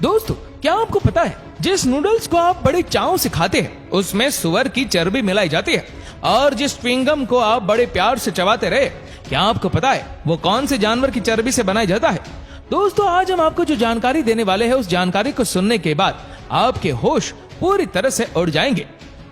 दोस्तों, क्या आपको पता है जिस नूडल्स को आप बड़े चाव से खाते हैं उसमें सुअर की चर्बी मिलाई जाती है, और जिस च्युइंगम को आप बड़े प्यार से चबाते रहे, क्या आपको पता है वो कौन से जानवर की चर्बी से बनाया जाता है? दोस्तों, आज हम आपको जो जानकारी देने वाले हैं उस जानकारी को सुनने के बाद आपके होश पूरी तरह से उड़ जाएंगे।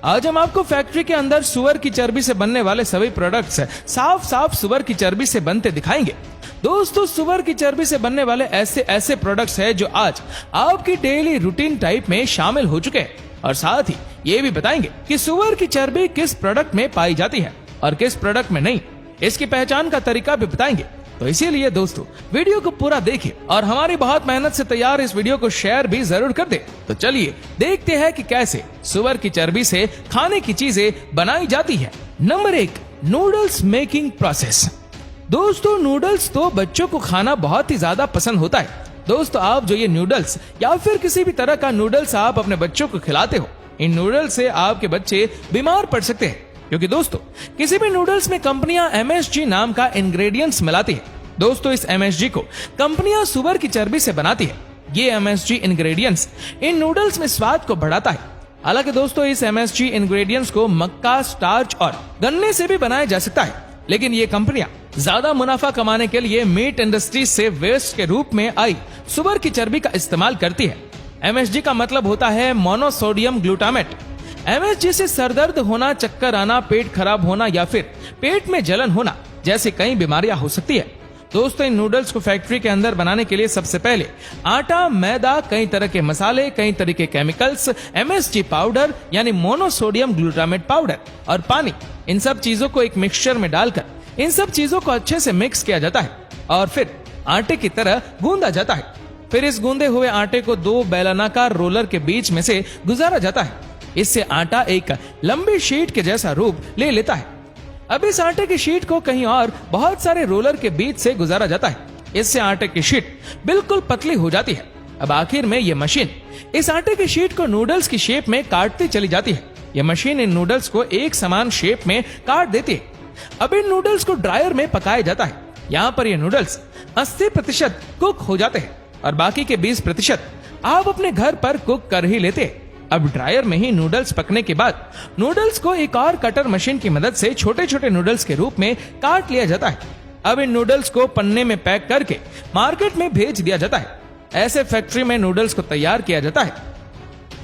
आज हम आपको फैक्ट्री के अंदर सुअर की चर्बी से बनने वाले सभी प्रोडक्ट्स साफ साफ सुअर की चर्बी से बनते दिखाएंगे। दोस्तों, सुअर की चर्बी से बनने वाले ऐसे प्रोडक्ट्स हैं जो आज आपकी डेली रूटीन टाइप में शामिल हो चुके हैं, और साथ ही ये भी बताएंगे कि सुअर की चर्बी किस प्रोडक्ट में पाई जाती है और किस प्रोडक्ट में नहीं। इसकी पहचान का तरीका भी बताएंगे। तो इसीलिए दोस्तों, वीडियो को पूरा देखिए और हमारी बहुत मेहनत से तैयार इस वीडियो को शेयर भी जरूर कर दे। तो चलिए देखते हैं कि कैसे सुअर की चर्बी से खाने की चीजें बनाई जाती है। Number 1, noodles making process. दोस्तों, नूडल्स तो बच्चों को खाना बहुत ही ज्यादा पसंद होता है। दोस्तों, आप जो ये नूडल्स या फिर किसी भी तरह का नूडल्स आप अपने बच्चों को खिलाते हो, इन नूडल्स से आपके बच्चे बीमार पड़ सकते हैं, क्योंकि दोस्तों किसी भी नूडल्स में कंपनियां MSG नाम का इंग्रेडिएंट्स मिलाती है। दोस्तों, इस MSG को कंपनियां सुअर की चर्बी से बनाती है। ये MSG इंग्रेडिएंट्स इन नूडल्स में स्वाद को बढ़ाता है। हालांकि दोस्तों, इस MSG इंग्रेडिएंट्स को मक्का, स्टार्च और गन्ने से भी बनाया जा सकता है, लेकिन ये कंपनियां ज्यादा मुनाफा कमाने के लिए मीट इंडस्ट्री से वेस्ट के रूप में आई सुअर की चर्बी का इस्तेमाल करती है। MSG का मतलब होता है मोनोसोडियम ग्लूटामेट। MSG से सरदर्द होना, चक्कर आना, पेट खराब होना या फिर पेट में जलन होना जैसी कई बीमारियां हो सकती है। दोस्तों, इन नूडल्स को फैक्ट्री के अंदर बनाने के लिए सबसे पहले आटा, मैदा, कई तरह के मसाले, कई तरह के केमिकल्स, MSG पाउडर यानी मोनोसोडियम ग्लूटामेट पाउडर और पानी, इन सब चीजों को एक मिक्सचर में डालकर इन सब चीजों को अच्छे से मिक्स किया जाता है और फिर आटे की तरह गूंदा जाता है। फिर इस गूंदे हुए आटे को 2 बेलनाकार रोलर के बीच में से गुजारा जाता है। इससे आटा एक लंबी शीट के जैसा रूप ले लेता है। अब इस आटे की शीट को कहीं और बहुत सारे रोलर के बीच से गुजारा जाता है। इससे आटे की शीट बिल्कुल पतली हो जाती है। अब आखिर में ये मशीन इस आटे की शीट को नूडल्स की शेप में काटती चली जाती है। यह मशीन इन नूडल्स को एक समान शेप में काट देती है। अब इन नूडल्स को ड्रायर में पकाया जाता है। यहाँ पर ये नूडल्स 80% कुक हो जाते हैं और बाकी के 20% आप अपने घर पर कुक कर ही लेते हैं। अब ड्रायर में ही नूडल्स पकने के बाद नूडल्स को एक और कटर मशीन की मदद से छोटे छोटे नूडल्स के रूप में काट लिया जाता है। अब इन नूडल्स को पन्ने में पैक करके मार्केट में भेज दिया जाता है। ऐसे फैक्ट्री में नूडल्स को तैयार किया जाता है।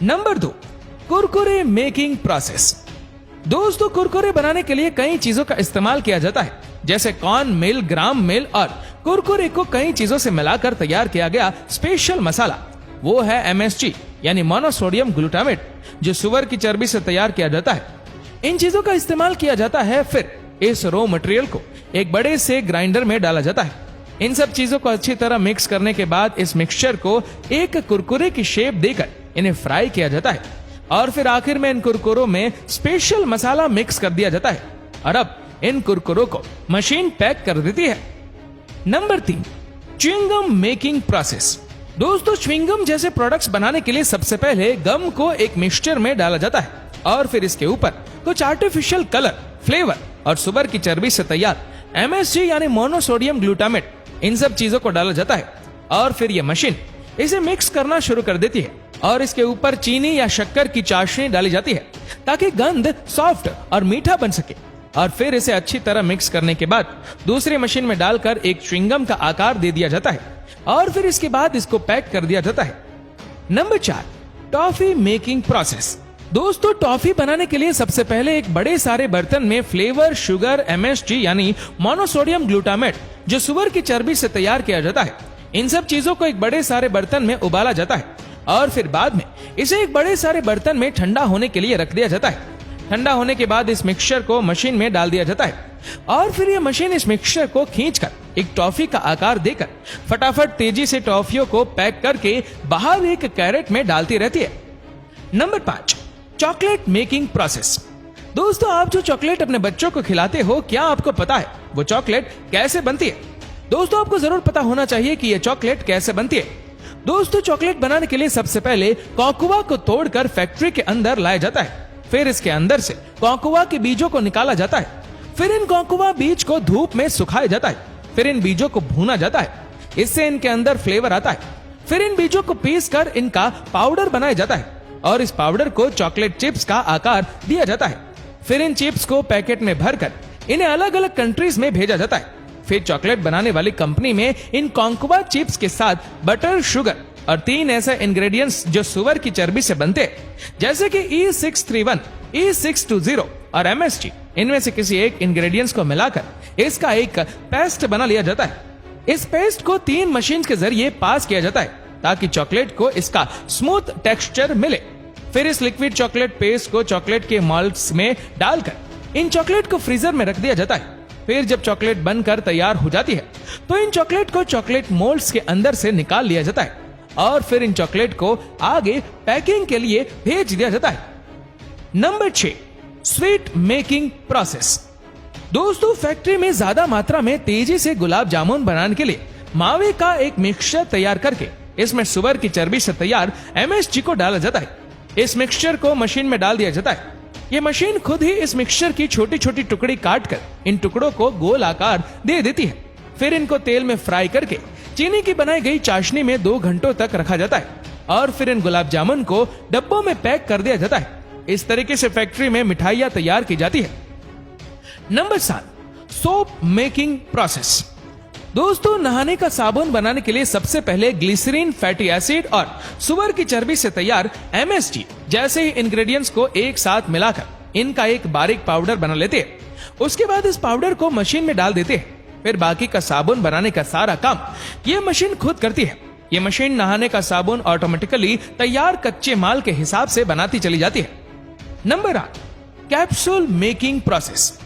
Number 2, Kurkure making process. दोस्तों, कुरकुरे बनाने के लिए कई चीजों का इस्तेमाल किया जाता है, जैसे कॉर्न मिल, ग्राम मिल और कुरकुरे को कई चीजों से मिलाकर तैयार किया गया स्पेशल मसाला, वो है MSG यानी मोनोसोडियम ग्लूटामेट, जो सुअर की चर्बी से तैयार किया जाता है। इन चीजों का इस्तेमाल किया जाता है। फिर इस रॉ मटेरियल को एक बड़े से ग्राइंडर में डाला जाता है। इन सब चीजों को अच्छी तरह मिक्स करने के बाद इस मिक्सचर को एक कुरकुरे की शेप देकर इन्हें फ्राई किया जाता है और फिर आखिर में इन कुरकुरों में स्पेशल मसाला मिक्स कर दिया जाता है और अब इन कुरकुरों को मशीन पैक कर देती है। Number 3, chewing gum making process. दोस्तों, च्युइंगम जैसे प्रोडक्ट्स बनाने के लिए सबसे पहले गम को एक मिक्सचर में डाला जाता है और फिर इसके ऊपर कुछ आर्टिफिशियल कलर, फ्लेवर और सुअर की चर्बी से तैयार MSG यानी मोनोसोडियम ग्लूटामेट, इन सब चीजों को डाला जाता है और फिर यह मशीन इसे मिक्स करना शुरू कर देती है और इसके ऊपर चीनी या शक्कर की चाशनी डाली जाती है ताकि गंध सॉफ्ट और मीठा बन सके। और फिर इसे अच्छी तरह मिक्स करने के बाद दूसरी मशीन में डालकर एक च्युइंगम का आकार दे दिया जाता है और फिर इसके बाद इसको पैक कर दिया जाता है। Number 4, toffee making process. दोस्तों, टॉफी बनाने के लिए सबसे पहले एक बड़े सारे बर्तन में फ्लेवर, शुगर, MSG यानी मोनोसोडियम ग्लूटामेट, जो सुअर की चर्बी से तैयार किया जाता है, इन सब चीजों को एक बड़े सारे बर्तन में उबाला जाता है और फिर बाद में इसे एक बड़े सारे बर्तन में ठंडा होने के लिए रख दिया जाता है। ठंडा होने के बाद इस मिक्सचर को मशीन में डाल दिया जाता है और फिर यह मशीन इस मिक्सचर को खींचकर एक टॉफी का आकार देकर फटाफट तेजी से टॉफियों को पैक करके बाहर एक कैरेट में डालती रहती है। Number 5, chocolate making process. दोस्तों, आप जो चॉकलेट अपने बच्चों को खिलाते हो, क्या आपको पता है वो चॉकलेट कैसे बनती है? दोस्तों, आपको जरूर पता होना चाहिए कि यह चॉकलेट कैसे बनती है। दोस्तों, चॉकलेट बनाने के लिए सबसे पहले कोकोआ को तोड़कर फैक्ट्री के अंदर लाया जाता है। फिर इसके अंदर से कोकोआ के बीजों को निकाला जाता है। फिर इन कोकोआ बीज को धूप में सुखाया जाता है। फिर इन बीजों को भूना जाता है। इससे इनके अंदर फ्लेवर आता है। फिर इन बीजों को पीस कर इनका पाउडर बनाया जाता है और इस पाउडर को चॉकलेट चिप्स का आकार दिया जाता है। फिर इन चिप्स को पैकेट में भरकर इन्हें अलग अलग कंट्रीज में भेजा जाता है। फिर चॉकलेट बनाने वाली कंपनी में इन कॉन्कोवा चिप्स के साथ बटर, शुगर और 3 ऐसे इंग्रेडिएंट्स जो सुअर की चर्बी से बनते हैं, जैसे कि E631, E620 और MSG, इनमें से किसी एक इंग्रेडिएंट्स को मिलाकर इसका एक पेस्ट बना लिया जाता है। इस पेस्ट को 3 मशीन के जरिए पास किया जाता है ताकि चॉकलेट को इसका स्मूथ टेक्सचर मिले। फिर इस लिक्विड चॉकलेट पेस्ट को चॉकलेट के मोल्ड्स में डालकर इन चॉकलेट को फ्रीजर में रख दिया जाता है। फिर जब चॉकलेट बनकर तैयार हो जाती है तो इन चॉकलेट को चॉकलेट मोल्ड्स के अंदर से निकाल लिया जाता है और फिर इन चॉकलेट को आगे पैकिंग के लिए भेज दिया जाता है। Number 6, sweet making process. दोस्तों, फैक्ट्री में ज्यादा मात्रा में तेजी से गुलाब जामुन बनाने के लिए मावे का एक मिक्सचर तैयार करके इसमें सुअर की चर्बी से तैयार MSG को डाला जाता है। इस मिक्सचर को मशीन में डाल दिया जाता है। ये मशीन खुद ही इस मिक्सचर की छोटी छोटी टुकड़ी काटकर इन टुकड़ों को गोल आकार दे देती है। फिर इनको तेल में फ्राई करके चीनी की बनाई गई चाशनी में 2 घंटों तक रखा जाता है और फिर इन गुलाब जामुन को डब्बों में पैक कर दिया जाता है। इस तरीके से फैक्ट्री में मिठाइयां तैयार की जाती है। Number 7, soap making process. दोस्तों, नहाने का साबुन बनाने के लिए सबसे पहले ग्लिसरीन, फैटी एसिड और सुअर की चर्बी से तैयार MSG जैसे ही इंग्रेडिएंट्स को एक साथ मिलाकर इनका एक बारीक पाउडर बना लेते हैं। उसके बाद इस पाउडर को मशीन में डाल देते हैं। फिर बाकी का साबुन बनाने का सारा काम ये मशीन खुद करती है। ये मशीन नहाने का साबुन ऑटोमेटिकली तैयार कच्चे माल के हिसाब से बनाती चली जाती है। Number 8, capsule making process.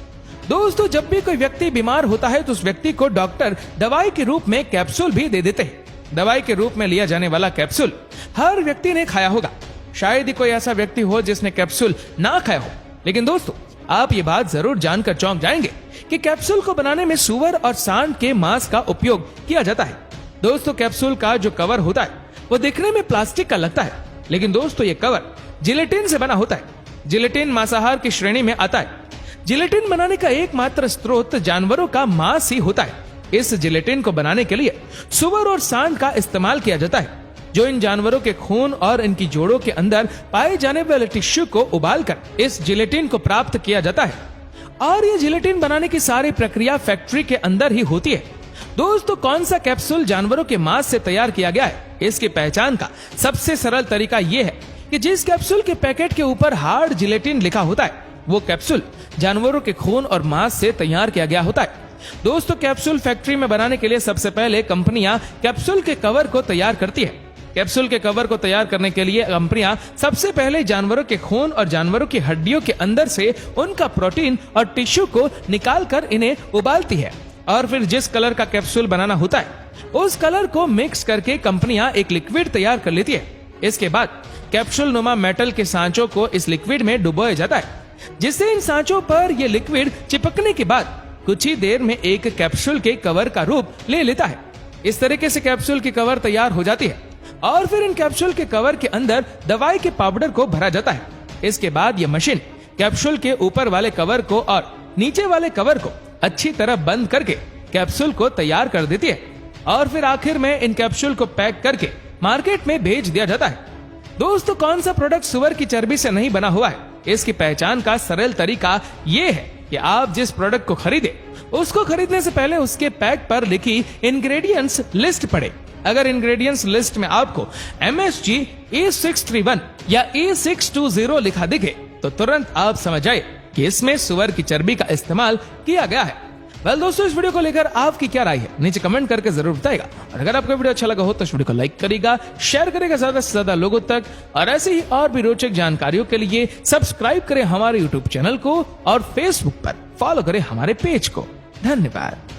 दोस्तों, जब भी कोई व्यक्ति बीमार होता है तो उस व्यक्ति को डॉक्टर दवाई के रूप में कैप्सूल भी दे देते हैं। दवाई के रूप में लिया जाने वाला कैप्सूल हर व्यक्ति ने खाया होगा। शायद ही कोई ऐसा व्यक्ति हो जिसने कैप्सूल ना खाया हो। लेकिन दोस्तों, आप ये बात जरूर जानकर चौंक जाएंगे कि कैप्सूल को बनाने में सुअर और सांड के मांस का उपयोग किया जाता है। दोस्तों, कैप्सूल का जो कवर होता है वो दिखने में प्लास्टिक का लगता है, लेकिन दोस्तों ये कवर जिलेटिन से बना होता है। जिलेटिन मांसाहार की श्रेणी में आता है। जिलेटिन बनाने का एकमात्र स्रोत जानवरों का मांस ही होता है। इस जिलेटिन को बनाने के लिए सुअर और सांड का इस्तेमाल किया जाता है, जो इन जानवरों के खून और इनकी जोड़ों के अंदर पाए जाने वाले टिश्यू को उबालकर इस जिलेटिन को प्राप्त किया जाता है और ये जिलेटिन बनाने की सारी प्रक्रिया फैक्ट्री के अंदर ही होती है। दोस्तों, कौन सा कैप्सूल जानवरों के मांस से तैयार किया गया है, इसकी पहचान का सबसे सरल तरीका यह है कि जिस कैप्सूल के पैकेट के ऊपर हार्ड जिलेटिन लिखा होता है वो कैप्सूल जानवरों के खून और मांस से तैयार किया गया होता है। दोस्तों, कैप्सूल फैक्ट्री में बनाने के लिए सबसे पहले कंपनियां कैप्सूल के कवर को तैयार करती है। कैप्सूल के कवर को तैयार करने के लिए कंपनियां सबसे पहले जानवरों के खून और जानवरों की हड्डियों के अंदर से उनका प्रोटीन और टिश्यू को निकालकर इन्हें उबालती है और फिर जिस कलर का कैप्सूल बनाना होता है उस कलर को मिक्स करके कंपनियां एक लिक्विड तैयार कर लेती है। इसके बाद कैप्सूल नुमा मेटल के सांचों को इस लिक्विड में डुबोया जाता है, जिससे इन सांचों पर यह लिक्विड चिपकने के बाद कुछ ही देर में एक कैप्सूल के कवर का रूप ले लेता है। इस तरीके से कैप्सूल की कवर तैयार हो जाती है और फिर इन कैप्सूल के कवर के अंदर दवाई के पाउडर को भरा जाता है। इसके बाद यह मशीन कैप्सूल के ऊपर वाले कवर को और नीचे वाले कवर को अच्छी तरह बंद करके कैप्सूल को तैयार कर देती है और फिर आखिर में इन कैप्सूल को पैक करके मार्केट में भेज दिया जाता है। दोस्तों, कौन सा प्रोडक्ट सुअर की चर्बी से नहीं बना हुआ है, इसकी पहचान का सरल तरीका ये है कि आप जिस प्रोडक्ट को खरीदे उसको खरीदने से पहले उसके पैक पर लिखी इंग्रेडिएंट्स लिस्ट पढ़े। अगर इंग्रेडिएंट्स लिस्ट में आपको MSG, E631 या E620 लिखा दिखे तो तुरंत आप समझ जाए कि इसमें सुअर की चर्बी का इस्तेमाल किया गया है। वेल दोस्तों, इस वीडियो को लेकर आपकी क्या राय है नीचे कमेंट करके जरूर बताएगा और अगर आपको वीडियो अच्छा लगा हो तो इस वीडियो को लाइक करेगा, शेयर करेगा ज्यादा से ज्यादा लोगों तक और ऐसे ही और भी रोचक जानकारियों के लिए सब्सक्राइब करें हमारे YouTube चैनल को और Facebook पर फॉलो करें हमारे पेज को। धन्यवाद।